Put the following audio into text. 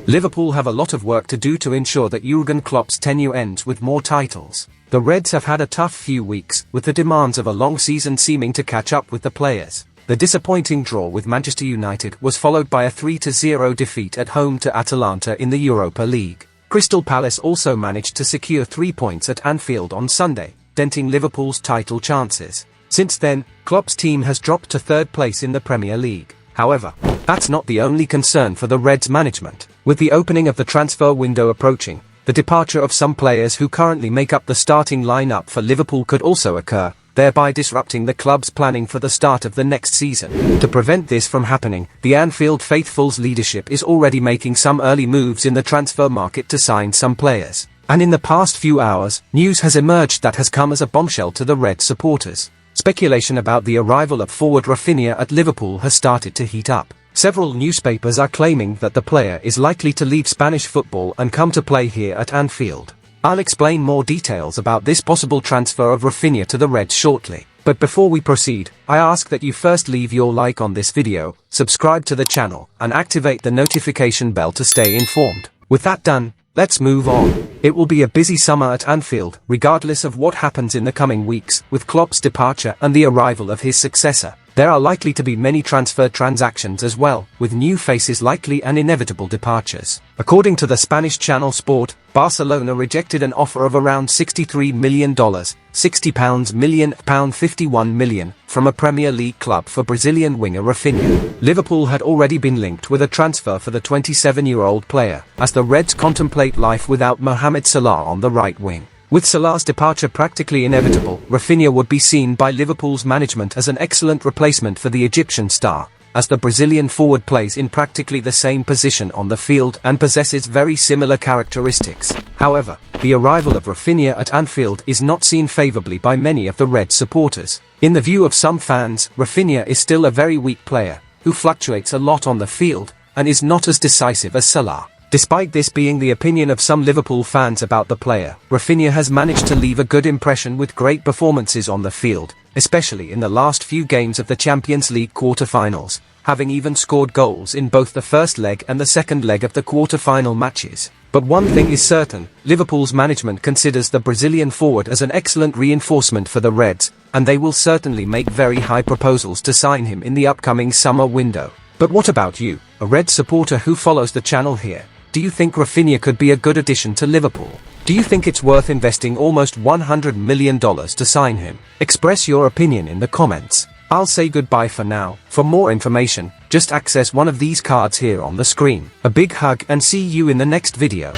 Liverpool have a lot of work to do to ensure that Jurgen Klopp's tenure ends with more titles. The Reds have had a tough few weeks, with the demands of a long season seeming to catch up with the players. The disappointing draw with Manchester United was followed by a 3-0 defeat at home to Atalanta in the Europa League. Crystal Palace also managed to secure 3 points at Anfield on Sunday, denting Liverpool's title chances. Since then, Klopp's team has dropped to third place in the Premier League. However, that's not the only concern for the Reds management. With the opening of the transfer window approaching, the departure of some players who currently make up the starting lineup for Liverpool could also occur, thereby disrupting the club's planning for the start of the next season. To prevent this from happening, the Anfield faithful's leadership is already making some early moves in the transfer market to sign some players. And in the past few hours, news has emerged that has come as a bombshell to the Red supporters. Speculation about the arrival of forward Rafinha at Liverpool has started to heat up. Several newspapers are claiming that the player is likely to leave Spanish football and come to play here at Anfield. I'll explain more details about this possible transfer of Rafinha to the Reds shortly. But before we proceed, I ask that you first leave your like on this video, subscribe to the channel, and activate the notification bell to stay informed. With that done, let's move on. It will be a busy summer at Anfield, regardless of what happens in the coming weeks, with Klopp's departure and the arrival of his successor. There are likely to be many transfer transactions as well, with new faces likely and inevitable departures. According to the Spanish channel Sport, Barcelona rejected an offer of around $63 million, £60 million, £51 million, from a Premier League club for Brazilian winger Rafinha. Liverpool had already been linked with a transfer for the 27-year-old player, as the Reds contemplate life without Mohamed Salah on the right wing. With Salah's departure practically inevitable, Rafinha would be seen by Liverpool's management as an excellent replacement for the Egyptian star, as the Brazilian forward plays in practically the same position on the field and possesses very similar characteristics. However, the arrival of Rafinha at Anfield is not seen favourably by many of the Red supporters. In the view of some fans, Rafinha is still a very weak player, who fluctuates a lot on the field, and is not as decisive as Salah. Despite this being the opinion of some Liverpool fans about the player, Rafinha has managed to leave a good impression with great performances on the field, especially in the last few games of the Champions League quarter-finals, having even scored goals in both the first leg and the second leg of the quarter-final matches. But one thing is certain, Liverpool's management considers the Brazilian forward as an excellent reinforcement for the Reds, and they will certainly make very high proposals to sign him in the upcoming summer window. But what about you, a Red supporter who follows the channel here? Do you think Rafinha could be a good addition to Liverpool? Do you think it's worth investing almost $100 million to sign him? Express your opinion in the comments. I'll say goodbye for now. For more information, just access one of these cards here on the screen. A big hug and see you in the next video.